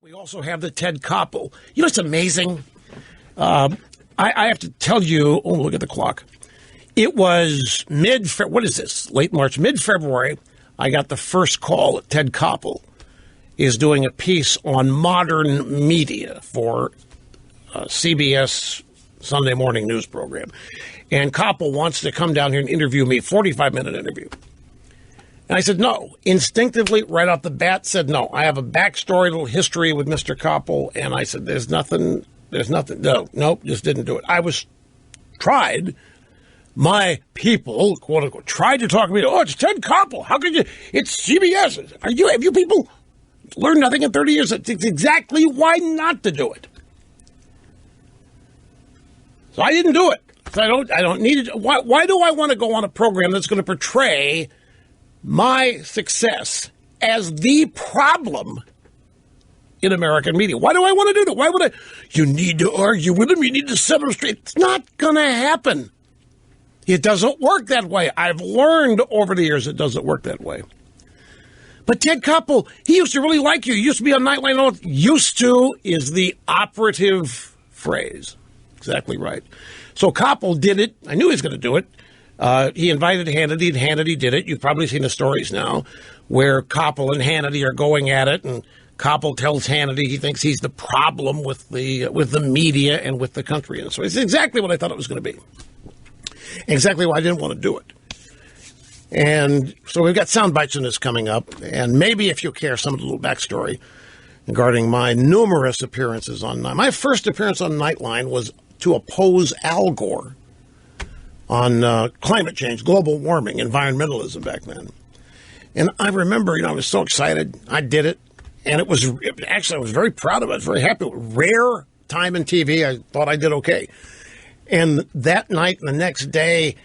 We also have the Ted Koppel. You know, it's amazing. I have to tell you, oh, look at the clock. It was late March, mid-February, I got the first call that Ted Koppel is doing a piece on modern media for CBS Sunday morning news program. And Koppel wants to come down here and interview me, 45-minute interview. And I said, no. Instinctively, right off the bat, said no. I have a backstory, a little history with Mr. Koppel. And I said, there's nothing. Nope, just didn't do it. I was tried. My people, quote unquote, tried to talk to me. Oh, it's Ted Koppel. How could you? It's CBS. Have you people learned nothing in 30 years? It's exactly why not to do it. So I didn't do it. So I don't need it. Why do I want to go on a program that's going to portray my success as the problem in American media? Why do I want to do that? Why would I? You need to argue with them. You need to set them straight. It's not going to happen. It doesn't work that way. I've learned over the years it doesn't work that way. But Ted Koppel, he used to really like you. He used to be on Nightline. Used to is the operative phrase. Exactly right. So Koppel did it. I knew he was going to do it. He invited Hannity, and Hannity did it. You've probably seen the stories now where Koppel and Hannity are going at it, and Koppel tells Hannity he thinks he's the problem with the media and with the country. And so it's exactly what I thought it was going to be. Exactly why I didn't want to do it. And so we've got sound bites in this coming up, and maybe if you care, some of the little backstory regarding my numerous appearances on Nightline. My first appearance on Nightline was to oppose Al Gore on climate change, global warming, environmentalism back then. And I remember, I was so excited. I did it. And I was very proud of it. I was very happy. Rare time in TV. I thought I did okay. And that night and the next day,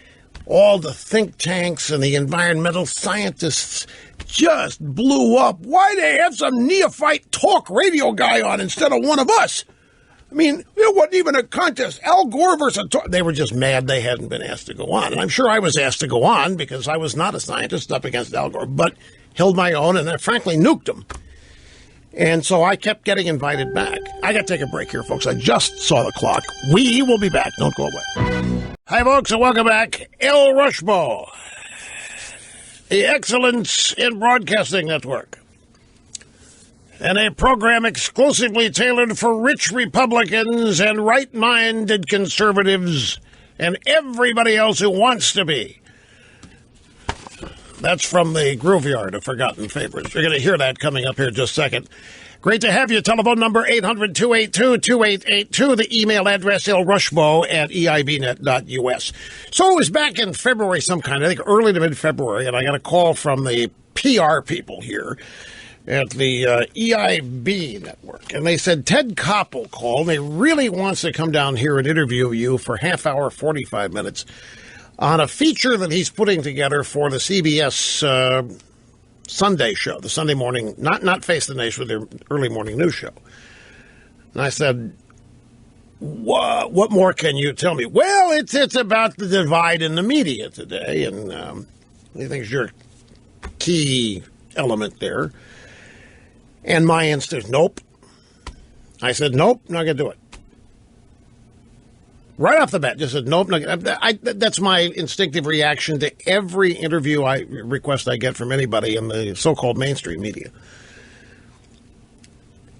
all the think tanks and the environmental scientists just blew up. Why they have some neophyte talk radio guy on instead of one of us? I mean, it wasn't even a contest. Al Gore versus... They were just mad they hadn't been asked to go on. And I'm sure I was asked to go on because I was not a scientist up against Al Gore, but held my own and I frankly nuked him. And so I kept getting invited back. I got to take a break here, folks. I just saw the clock. We will be back. Don't go away. Hi, folks, and welcome back. El Rushmo, the Excellence in Broadcasting Network, and a program exclusively tailored for rich Republicans and right-minded conservatives and everybody else who wants to be. That's from the Grooveyard of Forgotten Favorites. You're going to hear that coming up here in just a second. Great to have you. Telephone number 800-282-2882. The email address lrushmo@eibnet.us. So it was back in February sometime, I think early to mid-February, and I got a call from the PR people here at the EIB network. And they said, Ted Koppel called. They really wants to come down here and interview you for half hour, 45 minutes on a feature that he's putting together for the CBS Sunday show, the Sunday morning, not Face the Nation, with their early morning news show. And I said, what more can you tell me? Well, it's about the divide in the media today, and I think it's your key element there. And my instinct, nope. I said, nope, not going to do it. Right off the bat, just said, nope. That's my instinctive reaction to every interview request I get from anybody in the so-called mainstream media.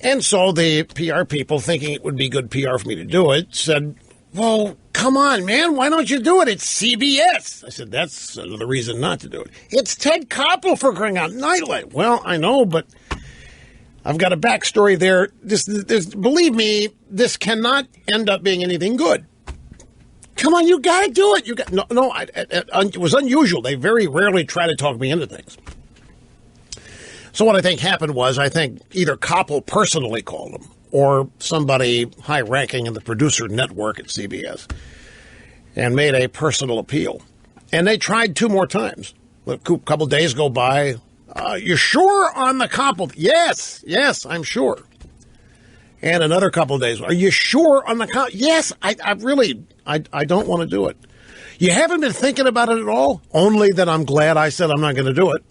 And so the PR people, thinking it would be good PR for me to do it, said, well, come on, man, why don't you do it? It's CBS. I said, that's another reason not to do it. It's Ted Koppel, for crying out Nightlight. Well, I know, but I've got a backstory there. Believe me, this cannot end up being anything good. Come on, you got to do it. It was unusual. They very rarely try to talk me into things. So what I think happened was, I think either Koppel personally called him or somebody high-ranking in the producer network at CBS and made a personal appeal. And they tried 2 more times. A couple days go by. You sure on the Koppel? Yes, I'm sure. And another couple of days. Are you sure on the Koppel? Yes, I don't want to do it. You haven't been thinking about it at all? Only that I'm glad I said I'm not going to do it.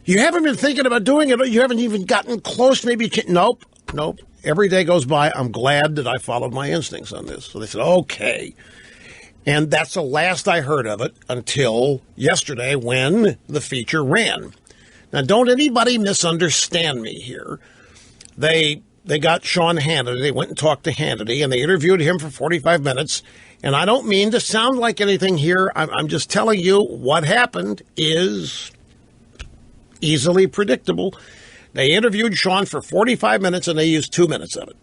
You haven't been thinking about doing it. You haven't even gotten close. Maybe you can't. Nope. Every day goes by. I'm glad that I followed my instincts on this. So they said, okay. And that's the last I heard of it until yesterday when the feature ran. Now, don't anybody misunderstand me here. They got Sean Hannity. They went and talked to Hannity, and they interviewed him for 45 minutes. And I don't mean to sound like anything here. I'm just telling you what happened is easily predictable. They interviewed Sean for 45 minutes, and they used 2 minutes of it.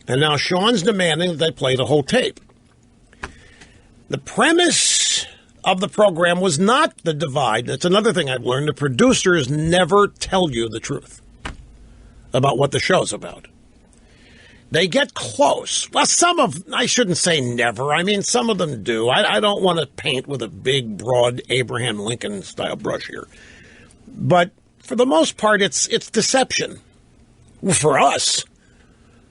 And now Sean's demanding that they play the whole tape. The premise of the program was not the divide. That's another thing I've learned. The producers never tell you the truth about what the show's about. They get close. Well, I shouldn't say never. I mean, some of them do. I don't want to paint with a big, broad Abraham Lincoln-style brush here. But for the most part, it's deception. For us,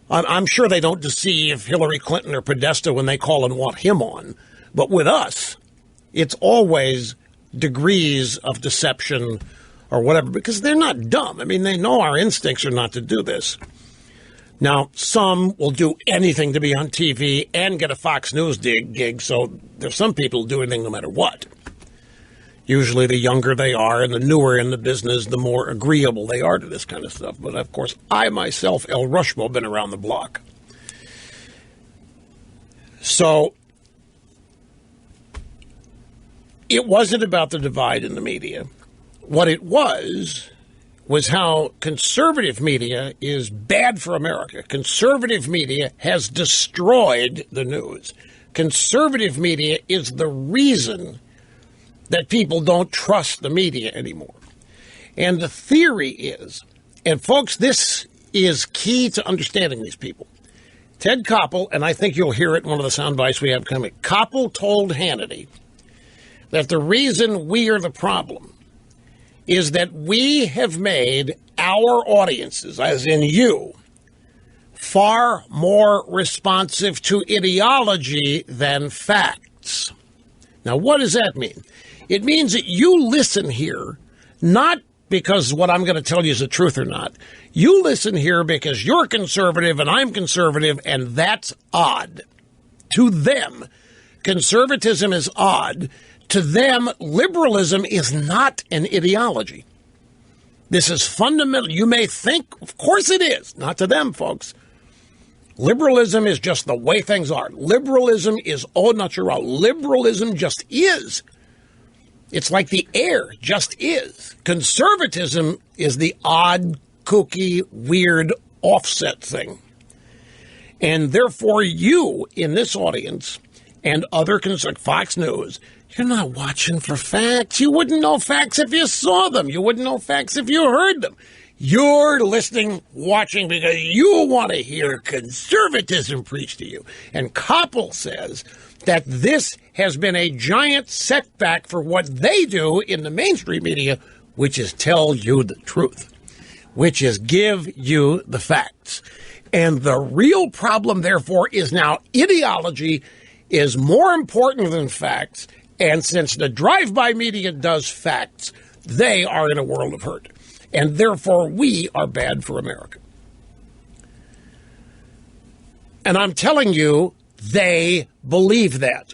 I'm sure they don't deceive Hillary Clinton or Podesta when they call and want him on. But with us, it's always degrees of deception or whatever, because they're not dumb. I mean, they know our instincts are not to do this. Now, some will do anything to be on TV and get a Fox News gig, so there's some people who do anything no matter what. Usually the younger they are and the newer in the business, the more agreeable they are to this kind of stuff. But, of course, I myself, El Rushmo, been around the block. So it wasn't about the divide in the media. What it was how conservative media is bad for America. Conservative media has destroyed the news. Conservative media is the reason that people don't trust the media anymore. And the theory is, and folks, this is key to understanding these people. Ted Koppel, and I think you'll hear it in one of the sound bites we have coming, Koppel told Hannity that the reason we are the problem is that we have made our audiences, as in you, far more responsive to ideology than facts. Now, what does that mean? It means that you listen here, not because what I'm going to tell you is the truth or not. You listen here because you're conservative and I'm conservative, and that's odd. To them, conservatism is odd. To them, liberalism is not an ideology. This is fundamental. You may think, of course it is. Not to them, folks. Liberalism is just the way things are. Liberalism is au naturel. Liberalism just is. It's like the air, just is. Conservatism is the odd, kooky, weird, offset thing. And therefore, you in this audience and other Fox News, you're not watching for facts. You wouldn't know facts if you saw them. You wouldn't know facts if you heard them. You're listening, watching, because you want to hear conservatism preached to you. And Koppel says that this has been a giant setback for what they do in the mainstream media, which is tell you the truth, which is give you the facts. And the real problem, therefore, is now ideology is more important than facts. And since the drive-by media does facts, they are in a world of hurt. And therefore, we are bad for America. And I'm telling you, they believe that.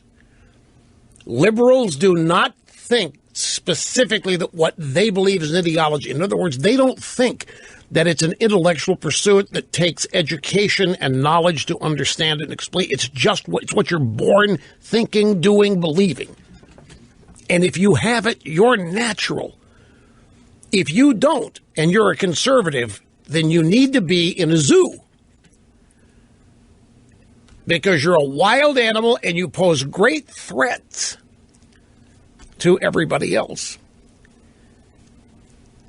Liberals do not think specifically that what they believe is an ideology. In other words, they don't think that it's an intellectual pursuit that takes education and knowledge to understand it and explain. It's just what you're born thinking, doing, believing. And if you have it, you're natural. If you don't, and you're a conservative, then you need to be in a zoo. Because you're a wild animal and you pose great threats to everybody else.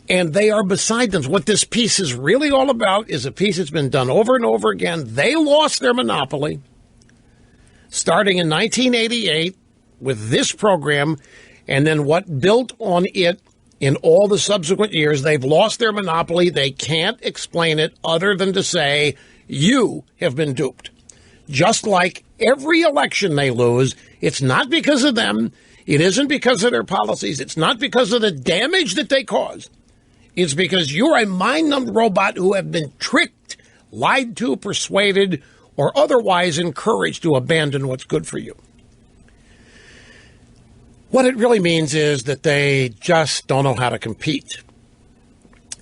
And they are beside them. What this piece is really all about is a piece that's been done over and over again. They lost their monopoly starting in 1988 with this program, and then what built on it in all the subsequent years. They've lost their monopoly. They can't explain it other than to say, you have been duped. Just like every election they lose, it's not because of them. It isn't because of their policies. It's not because of the damage that they cause. It's because you're a mind-numbed robot who have been tricked, lied to, persuaded, or otherwise encouraged to abandon what's good for you. What it really means is that they just don't know how to compete.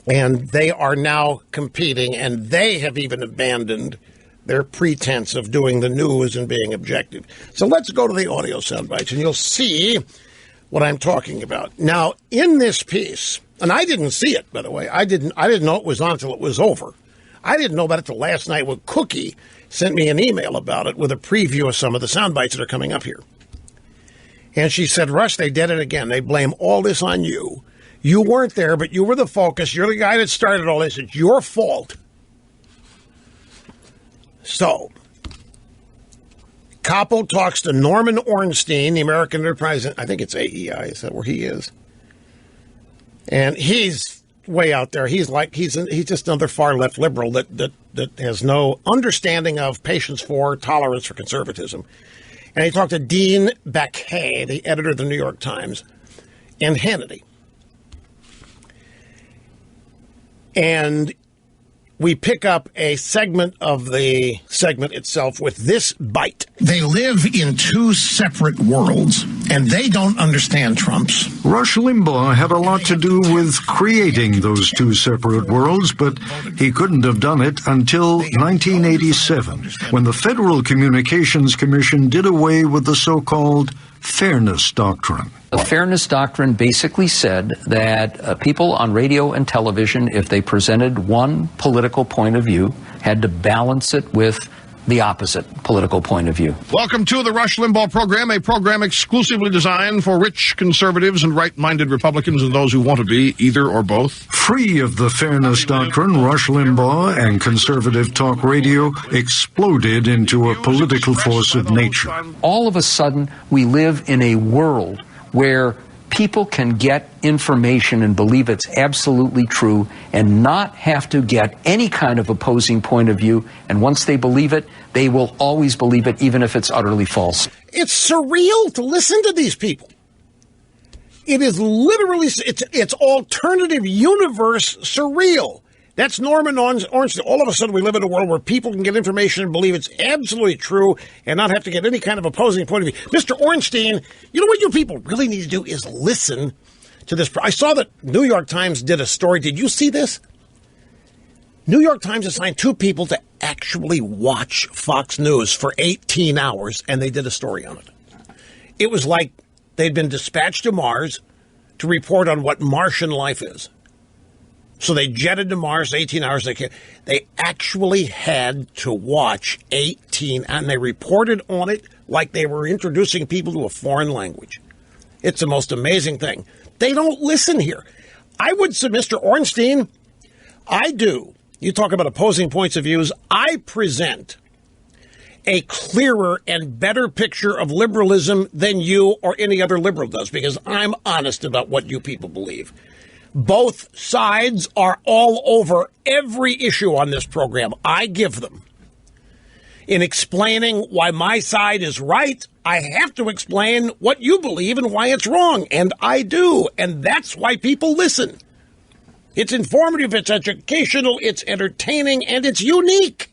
And they are now competing, and they have even abandoned their pretense of doing the news and being objective. So let's go to the audio sound bites, and you'll see what I'm talking about. Now, in this piece, and I didn't see it, by the way. I didn't know it was on until it was over. I didn't know about it till last night when Cookie sent me an email about it with a preview of some of the sound bites that are coming up here. And she said, Rush, they did it again. They blame all this on you. You weren't there, but you were the focus. You're the guy that started all this. It's your fault. So, Koppel talks to Norman Ornstein, the American Enterprise. I think it's AEI. Is that where he is? And he's way out there. He's just another far left liberal that has no understanding of patience for, tolerance for conservatism. And he talked to Dean Baquet, the editor of the New York Times, and Hannity. And we pick up a segment of the segment itself with this bite. They live in two separate worlds, and they don't understand Trump's. Rush Limbaugh had a lot to do with creating those two separate worlds, but he couldn't have done it until 1987, when the Federal Communications Commission did away with the so-called Fairness Doctrine. The Fairness Doctrine basically said that people on radio and television, if they presented one political point of view, had to balance it with the opposite political point of view. Welcome to the Rush Limbaugh program, a program exclusively designed for rich conservatives and right-minded Republicans and those who want to be either or both. Free of the Fairness Doctrine, Rush Limbaugh and conservative talk radio exploded into a political force of nature. All of a sudden, we live in a world where people can get information and believe it's absolutely true and not have to get any kind of opposing point of view. And once they believe it, they will always believe it, even if it's utterly false. It's surreal to listen to these people. It is literally, it's alternative universe surreal. That's Norman Ornstein. All of a sudden, we live in a world where people can get information and believe it's absolutely true and not have to get any kind of opposing point of view. Mr. Ornstein, you know what you people really need to do is listen to this. I saw that New York Times did a story. Did you see this? New York Times assigned two people to actually watch Fox News for 18 hours, and they did a story on it. It was like they'd been dispatched to Mars to report on what Martian life is. So they jetted to Mars, 18 hours. They actually had to watch 18, and they reported on it like they were introducing people to a foreign language. It's the most amazing thing. They don't listen here. I would say, Mr. Ornstein, I do. You talk about opposing points of views. I present a clearer and better picture of liberalism than you or any other liberal does, because I'm honest about what you people believe. Both sides are all over every issue on this program. I give them. In explaining why my side is right, I have to explain what you believe and why it's wrong. And I do. And that's why people listen. It's informative, it's educational, it's entertaining, and it's unique.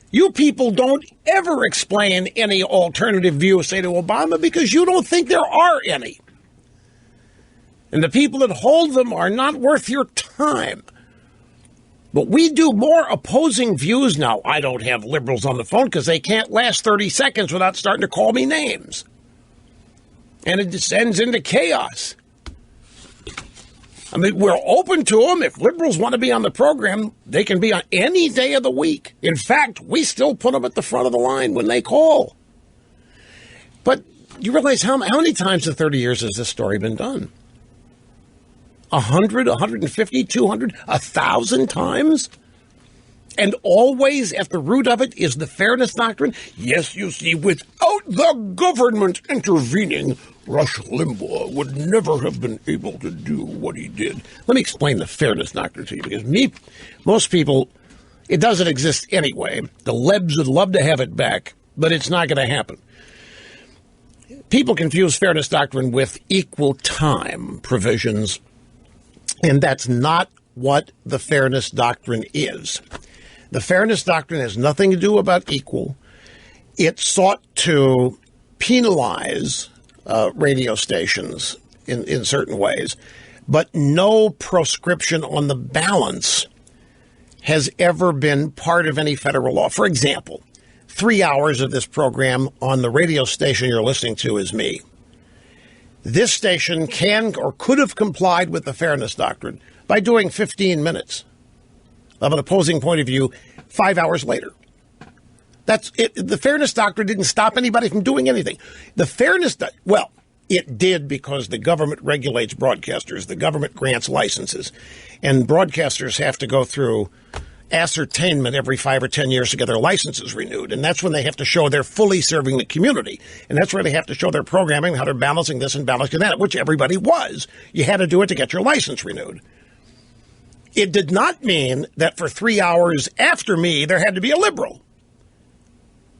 You people don't ever explain any alternative view, say, to Obama, because you don't think there are any. And the people that hold them are not worth your time. But we do more opposing views now. I don't have liberals on the phone because they can't last 30 seconds without starting to call me names. And it descends into chaos. I mean, we're open to them. If liberals want to be on the program, they can be on any day of the week. In fact, we still put them at the front of the line when they call. But you realize how many times in 30 years has this story been done? 100, 150, 200, 1,000 times? And always at the root of it is the Fairness Doctrine? Yes, you see, without the government intervening, Rush Limbaugh would never have been able to do what he did. Let me explain the Fairness Doctrine to you, because most people, it doesn't exist anyway. The Lebs would love to have it back, but it's not going to happen. People confuse Fairness Doctrine with equal time provisions And that's not what the Fairness Doctrine is. The Fairness Doctrine has nothing to do about equal. It sought to penalize radio stations in certain ways, but no proscription on the balance has ever been part of any federal law. For example, 3 hours of this program on the radio station you're listening to is me. This station can or could have complied with the Fairness Doctrine by doing 15 minutes of an opposing point of view 5 hours later. That's it. The Fairness Doctrine didn't stop anybody from doing anything. The Fairness, well, it did because the government regulates broadcasters. The government grants licenses. And broadcasters have to go through ascertainment every 5 or 10 years to get their licenses renewed. And that's when they have to show they're fully serving the community. And that's where they have to show their programming, how they're balancing this and balancing that, which everybody was. You had to do it to get your license renewed. It did not mean that for 3 hours after me, there had to be a liberal.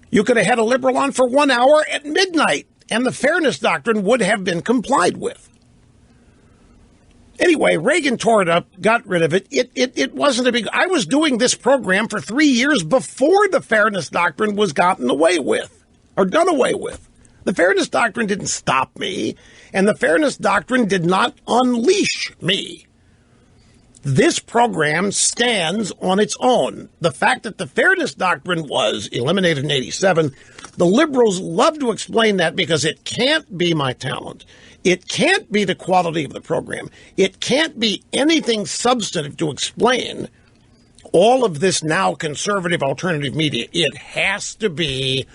You could have had a liberal on for 1 hour at midnight, and the Fairness Doctrine would have been complied with. Anyway, Reagan tore it up, got rid of it. It wasn't a big... I was doing this program for 3 years before the Fairness Doctrine was gotten away with, or done away with. The Fairness Doctrine didn't stop me, and the Fairness Doctrine did not unleash me. This program stands on its own. The fact that the Fairness Doctrine was eliminated in 87, the liberals love to explain that because it can't be my talent. It can't be the quality of the program. It can't be anything substantive to explain all of this now conservative alternative media. It has to be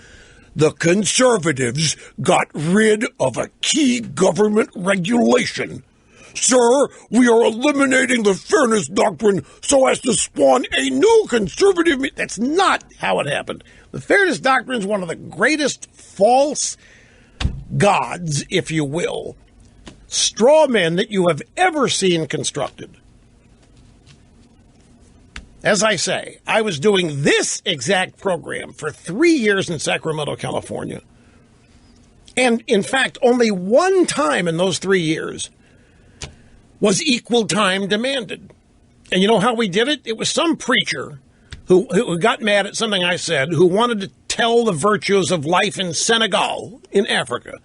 the conservatives got rid of a key government regulation. Sir, we are eliminating the Fairness Doctrine so as to spawn a new conservative... That's not how it happened. The Fairness Doctrine is one of the greatest false gods, if you will, straw men that you have ever seen constructed. As I say, I was doing this exact program for 3 years in Sacramento, California. And, in fact, only one time in those 3 years was equal time demanded. And you know how we did it? It was some preacher who got mad at something I said, who wanted to tell the virtues of life in Senegal, in Africa,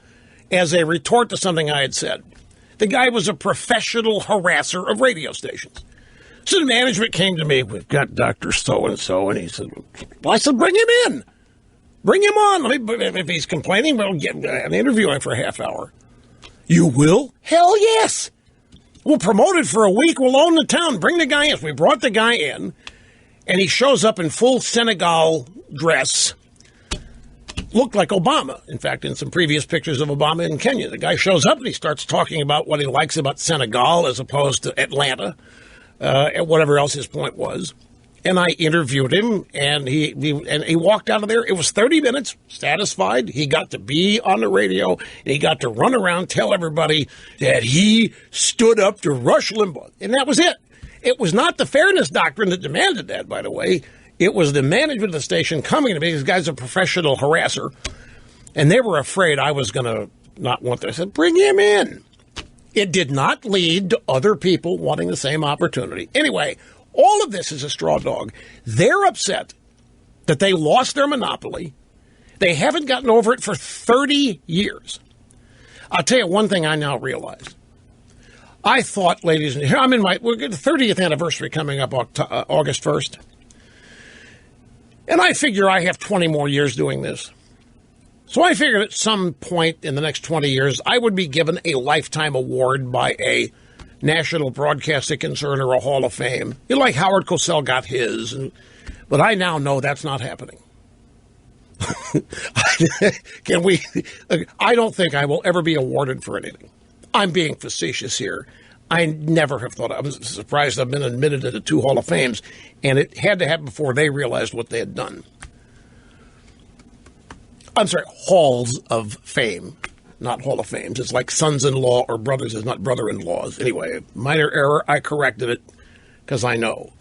as a retort to something I had said. The guy was a professional harasser of radio stations. So the management came to me, we've got Dr. So-and-so, and he said, well, I said, bring him in. Bring him on. If he's complaining, we'll get an interview him for a half hour. You will? Hell yes. We'll promote it for a week. We'll own the town. Bring the guy in. So we brought the guy in, and he shows up in full Senegal dress. Looked like Obama, in fact, in some previous pictures of Obama in Kenya. The guy shows up, and he starts talking about what he likes about Senegal as opposed to Atlanta, and whatever else his point was. And I interviewed him, and he walked out of there. It was 30 minutes, satisfied. He got to be on the radio, and he got to run around, tell everybody that he stood up to Rush Limbaugh. And that was it. It was not the Fairness Doctrine that demanded that, by the way. It was the management of the station coming to me. This guy's a professional harasser, and they were afraid I was going to not want that. I said, bring him in. It did not lead to other people wanting the same opportunity. Anyway, all of this is a straw dog. They're upset that they lost their monopoly. They haven't gotten over it for 30 years. I'll tell you one thing I now realize. I thought, ladies and gentlemen, we're the 30th anniversary coming up August 1st. And I figure I have 20 more years doing this. So I figured at some point in the next 20 years, I would be given a lifetime award by a National Broadcasting Concern or a Hall of Fame. You know, like Howard Cosell got his. But I now know that's not happening. I don't think I will ever be awarded for anything. I'm being facetious here. I never have thought. I was surprised I've been admitted into 2 Hall of Fames, and it had to happen before they realized what they had done. I'm sorry, Halls of Fame, not Hall of Fames. It's like sons-in-law or brothers is not brother-in-laws. Anyway, minor error. I corrected it because I know.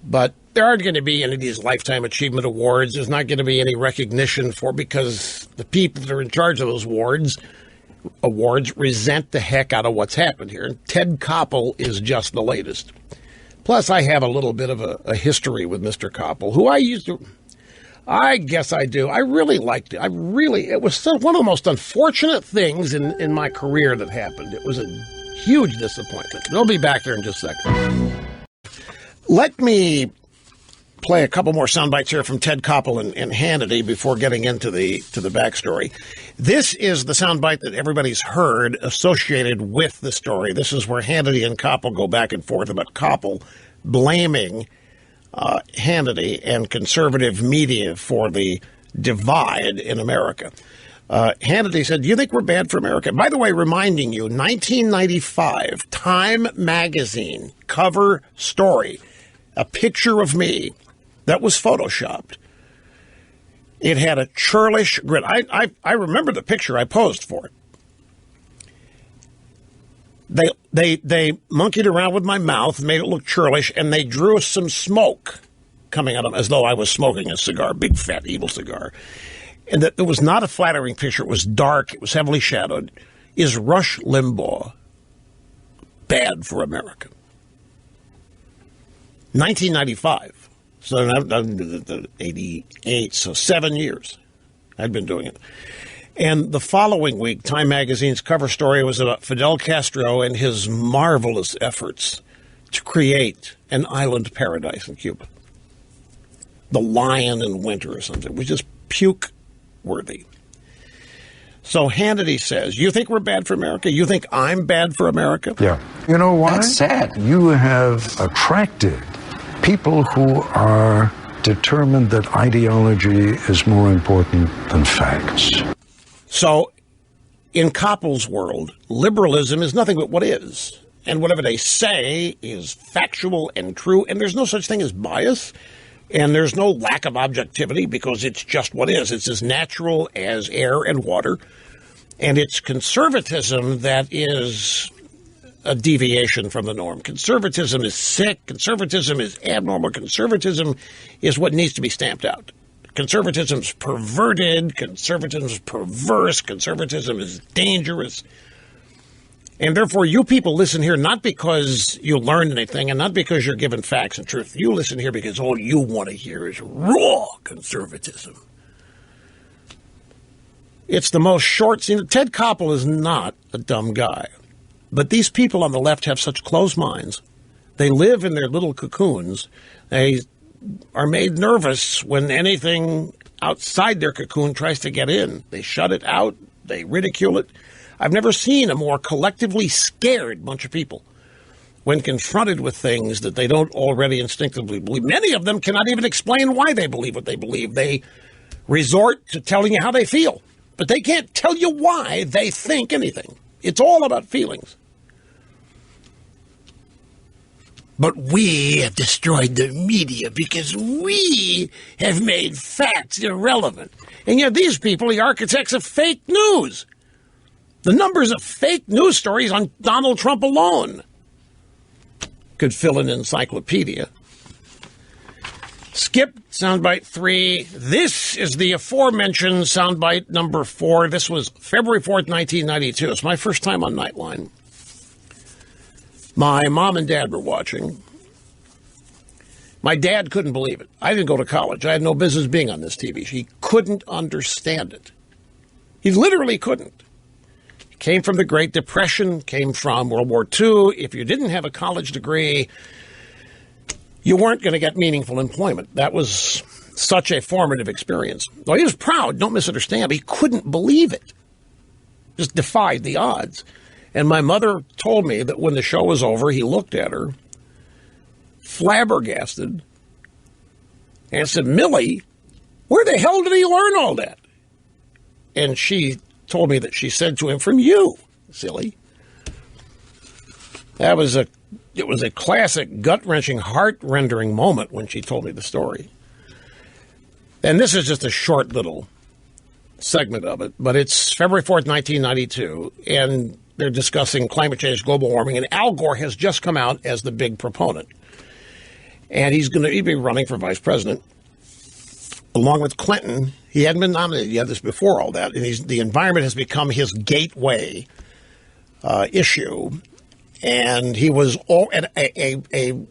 But there aren't going to be any of these Lifetime Achievement Awards. There's not going to be any recognition for because the people that are in charge of those awards awards resent the heck out of what's happened here. Ted Koppel is just the latest. Plus, I have a little bit of a history with Mr. Koppel, who I guess I do. I really liked it. It was one of the most unfortunate things in my career that happened. It was a huge disappointment. They'll be back there in just a second. Let me play a couple more sound bites here from Ted Koppel and Hannity before getting into the backstory. This is the sound bite that everybody's heard associated with the story. This is where Hannity and Koppel go back and forth about Koppel blaming Hannity and conservative media for the divide in America. Hannity said, "Do you think we're bad for America?" By the way, reminding you, 1995, Time magazine cover story, a picture of me that was photoshopped. It had a churlish grin. I remember the picture. I posed for it. They monkeyed around with my mouth, made it look churlish, and they drew some smoke coming out of as though I was smoking a cigar, big fat evil cigar. And that it was not a flattering picture. It was dark. It was heavily shadowed. Is Rush Limbaugh bad for America? 1995. So I'm 88, so 7 years I'd been doing it. And the following week, Time magazine's cover story was about Fidel Castro and his marvelous efforts to create an island paradise in Cuba. The Lion in Winter or something. It was just puke-worthy. So Hannity says, you think we're bad for America? You think I'm bad for America? Yeah. You know why? That's sad. You have attracted people who are determined that ideology is more important than facts. So, in Koppel's world, liberalism is nothing but what is. And whatever they say is factual and true, and there's no such thing as bias, and there's no lack of objectivity because it's just what is. It's as natural as air and water, and it's conservatism that is a deviation from the norm. Conservatism is sick. Conservatism is abnormal. Conservatism is what needs to be stamped out. Conservatism is perverted. Conservatism is perverse. Conservatism is dangerous. And therefore, you people listen here not because you learned anything and not because you're given facts and truth. You listen here because all you want to hear is raw conservatism. It's the most short-seen. Ted Koppel is not a dumb guy. But these people on the left have such closed minds. They live in their little cocoons. They are made nervous when anything outside their cocoon tries to get in. They shut it out. They ridicule it. I've never seen a more collectively scared bunch of people when confronted with things that they don't already instinctively believe. Many of them cannot even explain why they believe what they believe. They resort to telling you how they feel, but they can't tell you why they think anything. It's all about feelings. But we have destroyed the media because we have made facts irrelevant. And yet these people are the architects of fake news. The numbers of fake news stories on Donald Trump alone could fill an encyclopedia. Skip soundbite 3. This is the aforementioned soundbite number 4. This was February 4th, 1992. It's my first time on Nightline. My mom and dad were watching. My dad couldn't believe it. I didn't go to college. I had no business being on this TV. He couldn't understand it. He literally couldn't. He came from the Great Depression, came from World War II. If you didn't have a college degree, you weren't going to get meaningful employment. That was such a formative experience. Well, he was proud, don't misunderstand, but he couldn't believe it. Just defied the odds. And my mother told me that when the show was over, he looked at her, flabbergasted, and said, "Millie, where the hell did he learn all that?" And she told me that she said to him, "From you, silly." It was a classic gut-wrenching, heart-rendering moment when she told me the story. And this is just a short little segment of it, but it's February 4th, 1992, and they're discussing climate change, global warming, and Al Gore has just come out as the big proponent. And he'd be running for vice president. along with Clinton. He hadn't been nominated yet. This before all that. And the environment has become his gateway issue. And he was a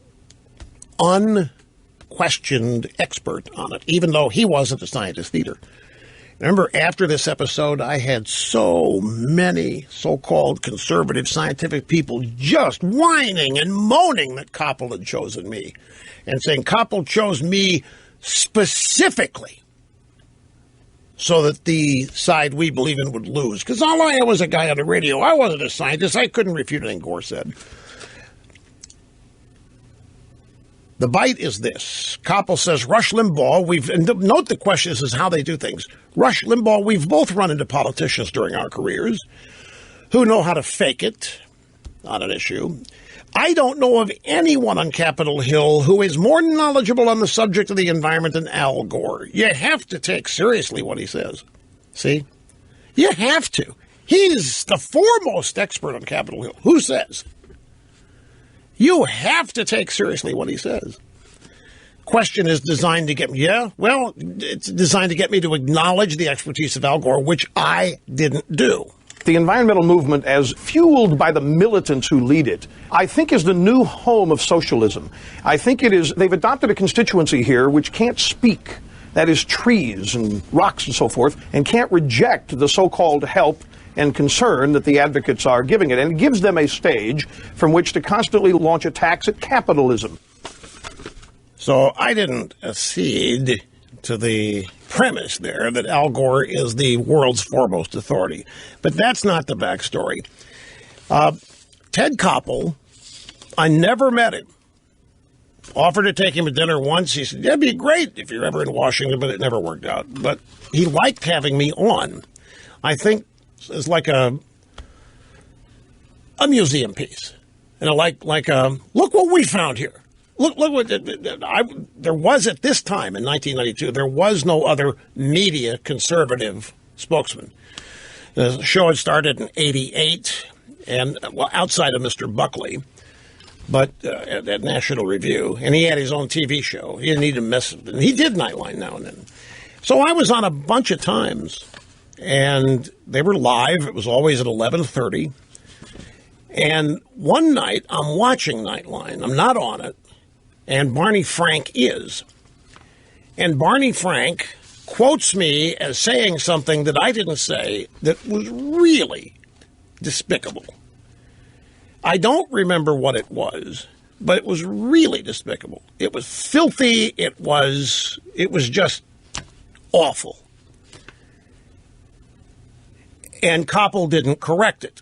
unquestioned expert on it, even though he wasn't a scientist either. Remember, after this episode, I had so many so-called conservative scientific people just whining and moaning that Koppel had chosen me, and saying Koppel chose me specifically so that the side we believe in would lose. Because all I was a guy on the radio. I wasn't a scientist. I couldn't refute anything Gore said. The bite is this. Koppel says, Rush Limbaugh, and note the question is how they do things. Rush Limbaugh, we've both run into politicians during our careers who know how to fake it on an issue. I don't know of anyone on Capitol Hill who is more knowledgeable on the subject of the environment than Al Gore. You have to take seriously what he says. See? You have to. He's the foremost expert on Capitol Hill. Who says? You have to take seriously what he says. Question is designed to get me, it's designed to get me to acknowledge the expertise of Al Gore, which I didn't do. The environmental movement, as fueled by the militants who lead it, I think is the new home of socialism. I think it is, they've adopted a constituency here which can't speak, that is trees and rocks and so forth, and can't reject the so-called help and concern that the advocates are giving it. And it gives them a stage from which to constantly launch attacks at capitalism. So I didn't accede to the premise there that Al Gore is the world's foremost authority. But that's not the backstory. Ted Koppel, I never met him. Offered to take him to dinner once. He said, that'd be great if you're ever in Washington, but it never worked out. But he liked having me on. I think it's like a museum piece. And look what we found here. Look what there was at this time in 1992. There was no other media conservative spokesman. The show had started in '88, and outside of Mr. Buckley, but at National Review, and he had his own TV show. He didn't need to mess with it. And he did Nightline now and then. So I was on a bunch of times, and they were live. It was always at 11:30. And one night, I'm watching Nightline. I'm not on it. And Barney Frank is. And Barney Frank quotes me as saying something that I didn't say that was really despicable. I don't remember what it was, but it was really despicable. It was filthy. It was just awful. And Koppel didn't correct it.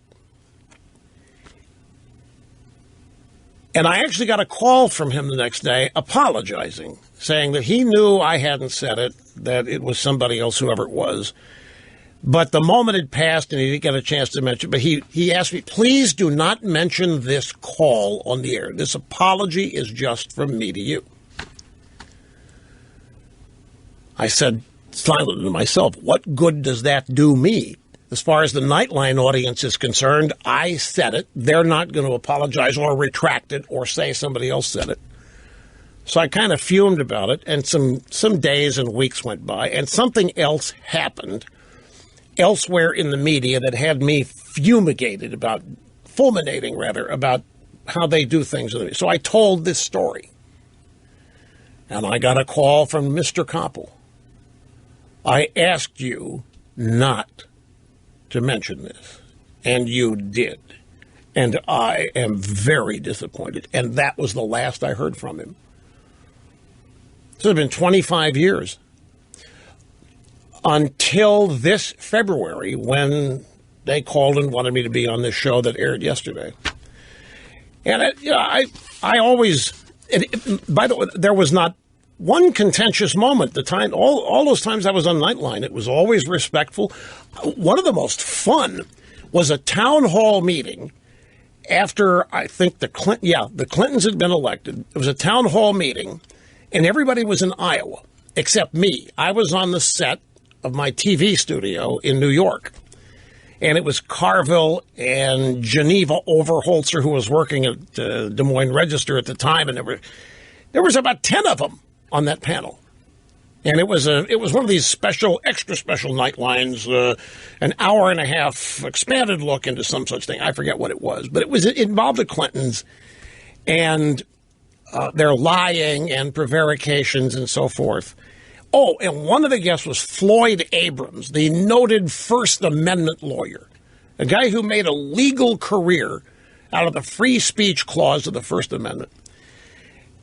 And I actually got a call from him the next day apologizing, saying that he knew I hadn't said it, that it was somebody else, whoever it was. But the moment had passed and he didn't get a chance to mention it. But he asked me, please do not mention this call on the air. This apology is just from me to you. I said silently to myself, what good does that do me? As far as the Nightline audience is concerned, I said it. They're not going to apologize or retract it or say somebody else said it. So I kind of fumed about it, and some days and weeks went by, and something else happened elsewhere in the media that had me fulminating about how they do things. So I told this story, and I got a call from Mr. Koppel. I asked you not to mention this, and you did. And I am very disappointed. And that was the last I heard from him. So it's been 25 years. Until this February, when they called and wanted me to be on this show that aired yesterday. And I always, by the way, there was not one contentious moment. All those times I was on Nightline, it was always respectful. One of the most fun was a town hall meeting after, I think, the Clintons had been elected. It was a town hall meeting, and everybody was in Iowa except me. I was on the set of my TV studio in New York, and it was Carville and Geneva Overholzer, who was working at Des Moines Register at the time, and there was about 10 of them on that panel. And it was one of these extra special Nightlines, an hour and a half expanded look into some such thing. I forget what it was, but it involved the Clintons and their lying and prevarications and so forth. Oh, and one of the guests was Floyd Abrams, the noted First Amendment lawyer, a guy who made a legal career out of the free speech clause of the First Amendment.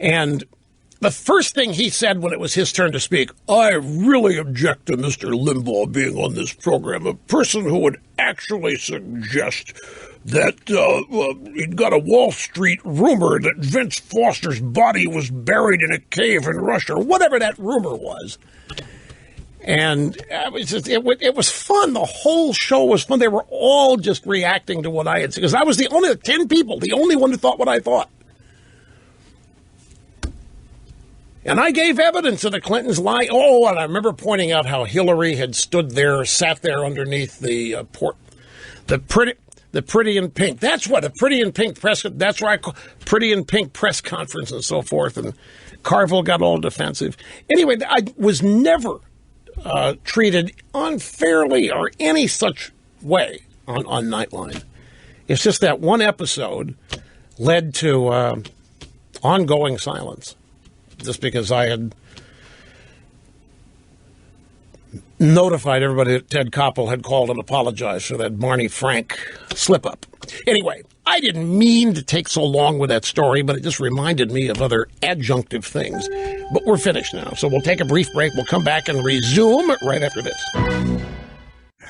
And the first thing he said when it was his turn to speak, I really object to Mr. Limbaugh being on this program, a person who would actually suggest that he'd got a Wall Street rumor that Vince Foster's body was buried in a cave in Russia, or whatever that rumor was. And it was fun. The whole show was fun. They were all just reacting to what I had said, because I was the only 10 people, the only one who thought what I thought. And I gave evidence of the Clintons lying. Oh, and I remember pointing out how Hillary had sat there underneath the Pretty in Pink. That's what, the Pretty in Pink press. That's why I call Pretty in Pink press conference and so forth. And Carville got all defensive. Anyway, I was never treated unfairly or any such way on Nightline. It's just that one episode led to ongoing silence. Just because I had notified everybody that Ted Koppel had called and apologized for that Barney Frank slip-up. Anyway, I didn't mean to take so long with that story, but it just reminded me of other adjunctive things. But we're finished now, so we'll take a brief break. We'll come back and resume right after this.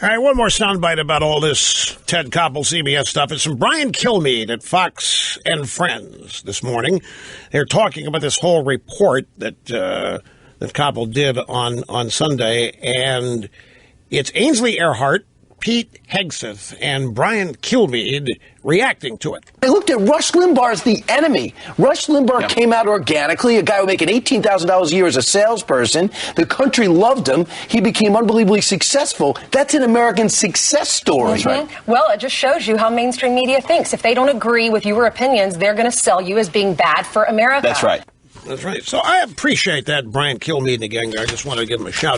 All right, one more soundbite about all this Ted Koppel CBS stuff. It's from Brian Kilmeade at Fox and Friends this morning. They're talking about this whole report that Koppel did on Sunday, and it's Ainsley Earhart, Pete Hegseth, and Brian Kilmeade reacting to it. They looked at Rush Limbaugh as the enemy. Rush Limbaugh came out organically, a guy who making $18,000 a year as a salesperson. The country loved him. He became unbelievably successful. That's an American success story. That's right. Well, it just shows you how mainstream media thinks. If they don't agree with your opinions, they're going to sell you as being bad for America. That's right. That's right. So I appreciate that, Brian Kilmeade and the gang there. I just want to give him a shout.